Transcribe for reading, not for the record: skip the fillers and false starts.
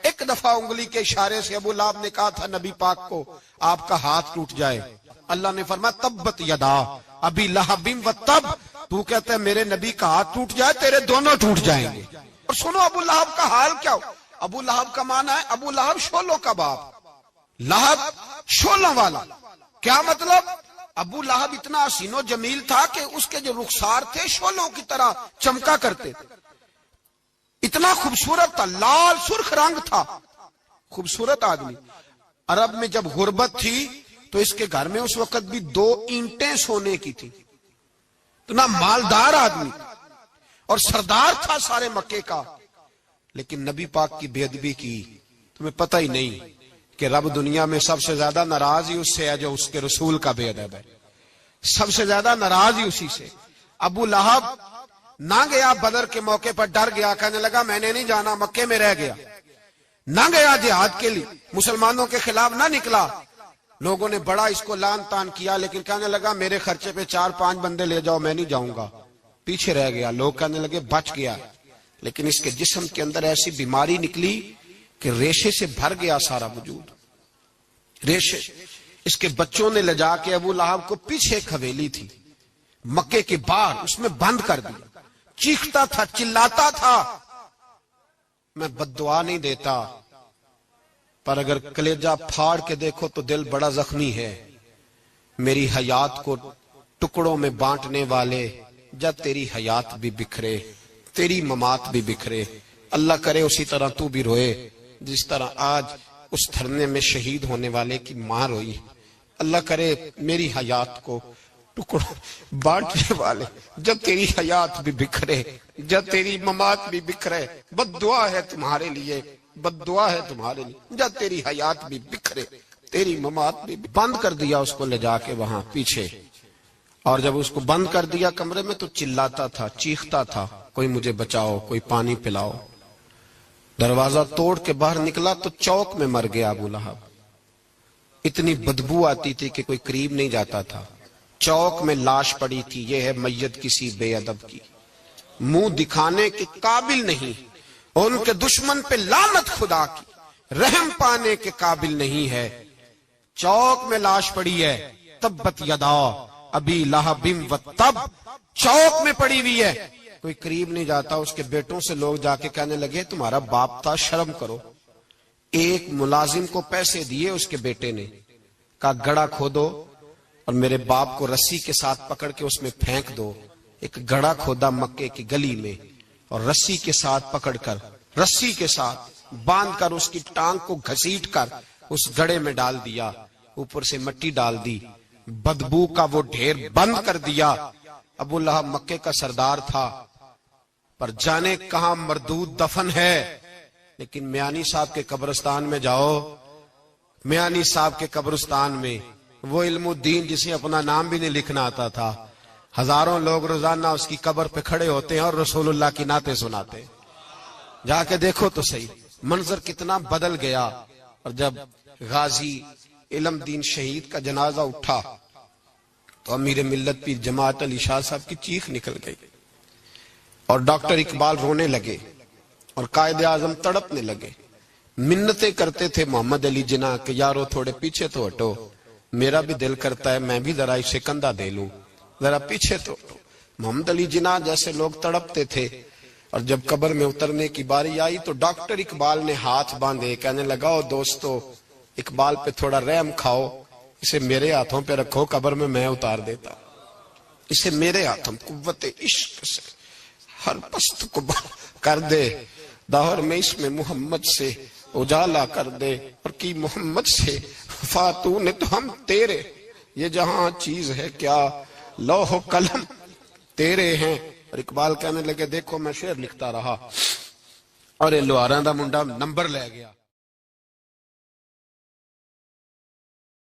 ایک دفعہ انگلی کے اشارے سے ابو لہب نے کہا تھا نبی پاک کو آپ کا ہاتھ ٹوٹ جائے، اللہ نے فرمایا تبت یدا ابی لہب و تب، تو کہتا ہے میرے نبی کا ہاتھ ٹوٹ جائے تیرے دونوں ٹوٹ جائیں گے۔ اور سنو ابو لہب کا حال کیا ہو۔ ابو لہب کا معنی ہے ابو لہب شولوں کا باپ، لہب شولوں والا۔ کیا مطلب؟ ابو لہب اتنا حسین و جمیل تھا کہ اس کے جو رخسار تھے شولوں کی طرح چمکا کرتے تھے، اتنا خوبصورت تھا، لال سرخ رنگ تھا، خوبصورت آدمی۔ عرب میں جب غربت تھی تو اس کے گھر میں اس وقت بھی 2 اینٹیں سونے کی تھی، اتنا مالدار آدمی اور سردار تھا سارے مکے کا، لیکن نبی پاک کی بے ادبی کی۔ تمہیں پتہ ہی نہیں کہ رب دنیا میں سب سے زیادہ ناراض ہی اس سے ہے جو اس کے رسول کا بے ادب ہے، سب سے زیادہ ناراض ہی اسی سے۔ ابو لہب نہ گیا بدر کے موقع پر، ڈر گیا، کہنے لگا میں نے نہیں جانا، مکے میں رہ گیا، نہ گیا جہاد کے لیے، مسلمانوں کے خلاف نہ نکلا۔ لوگوں نے بڑا اس کو لان تان کیا، لیکن کہنے لگا میرے خرچے پہ 4-5 بندے لے جاؤ، میں نہیں جاؤں گا، پیچھے رہ گیا۔ لوگ کہنے لگے بچ گیا، لیکن اس کے جسم کے اندر ایسی بیماری نکلی کہ ریشے سے بھر گیا سارا وجود، ریشے۔ اس کے بچوں نے لے جا کے ابو لہب کو پیچھے ایک حویلی تھی مکے کے باہر، اس میں بند کر دیا۔ چیختا تھا، چلاتا تھا، میں بد دعا نہیں دیتا، پر اگر کلیجہ پھاڑ کے دیکھو تو دل بڑا زخمی ہے۔ میری حیات کو ٹکڑوں میں بانٹنے والے، جب تیری حیات بھی بکھرے تیری ممات بھی بکھرے۔ اللہ کرے اسی طرح تو بھی روئے جس طرح آج اس دھرنے میں شہید ہونے والے کی ماں روئی۔ اللہ کرے میری حیات کو ٹکڑوں بانٹنے والے، جب تیری حیات بھی بکھرے جب تیری ممات بھی بکھرے۔ بد دعا ہے تمہارے لیے، بد دعا ہے تمہارے لیے، جب تیری حیات بھی بکھرے تیری ممات بھی۔ بند کر دیا اس کو لے جا کے وہاں پیچھے، اور جب اس کو بند کر دیا کمرے میں تو چلاتا تھا، چیختا تھا، کوئی مجھے بچاؤ، کوئی پانی پلاؤ۔ دروازہ توڑ کے باہر نکلا تو چوک میں مر گیا ابو لہب۔ اتنی بدبو آتی تھی کہ کوئی قریب نہیں جاتا تھا۔ چوک میں لاش پڑی تھی، یہ ہے میت کسی بے ادب کی، منہ دکھانے کے قابل نہیں، اور ان کے دشمن پہ لعنت خدا کی، رحم پانے کے قابل نہیں ہے۔ چوک میں لاش پڑی ہے، تبت یدا ابی لہب و تب، چوک میں پڑی ہوئی ہے، کوئی قریب نہیں جاتا۔ اس کے بیٹوں سے لوگ جا کے کہنے لگے تمہارا باپ تھا، شرم کرو۔ ایک ملازم کو پیسے دیے اس کے بیٹے نے، کہا گڑھا کھودو اور میرے باپ کو رسی کے ساتھ پکڑ کے اس میں پھینک دو۔ ایک گڑھا کھودا مکے کی گلی میں، اور رسی کے ساتھ پکڑ کر، رسی کے ساتھ باندھ کر اس کی ٹانگ کو گھسیٹ کر اس گڑھے میں ڈال دیا، اوپر سے مٹی ڈال دی، بدبو کا وہ ڈھیر بند کر دیا۔ ابو لہب مکے کا سردار تھا، پر جانے کہاں مردود دفن ہے۔ لیکن میانی صاحب کے قبرستان میں جاؤ، میانی صاحب کے قبرستان میں وہ علم الدین جسے اپنا نام بھی نہیں لکھنا آتا تھا، ہزاروں لوگ روزانہ اس کی قبر پہ کھڑے ہوتے ہیں اور رسول اللہ کی نعتیں سناتے۔ جا کے دیکھو تو صحیح منظر کتنا بدل گیا۔ اور جب غازی علم دین شہید کا جنازہ اٹھا تو امیر ملت پیر جماعت علی شاہ صاحب کی چیخ نکل گئی، اور ڈاکٹر اقبال رونے لگے، اور قائد اعظم تڑپنے لگے، منتیں کرتے تھے محمد علی جناح کہ یارو تھوڑے پیچھے تو ہٹو، میرا بھی دل کرتا ہے میں بھی ذرا اسے کندھا دے لوں، ذرا پیچھے تو ہٹو۔ محمد علی جناح جیسے لوگ تڑپتے تھے، اور جب قبر میں اترنے کی باری آئی تو ڈاکٹر اقبال نے ہاتھ باندھے، کہنے لگا او دوستو اقبال پہ تھوڑا رحم کھاؤ، اسے میرے ہاتھوں پہ رکھو، قبر میں اتار دیتا، اسے میرے ہاتھوں قوت عشق سے ہر پست کو کر دے، دہر میں اس میں محمد سے اجالا کر دے، اور کی محمد سے فاتون تو ہم تیرے، یہ جہاں چیز ہے کیا لوح و قلم تیرے ہیں۔ اور اقبال کہنے لگے دیکھو میں شعر لکھتا رہا اور لوہاراں دا منڈا نمبر لے گیا۔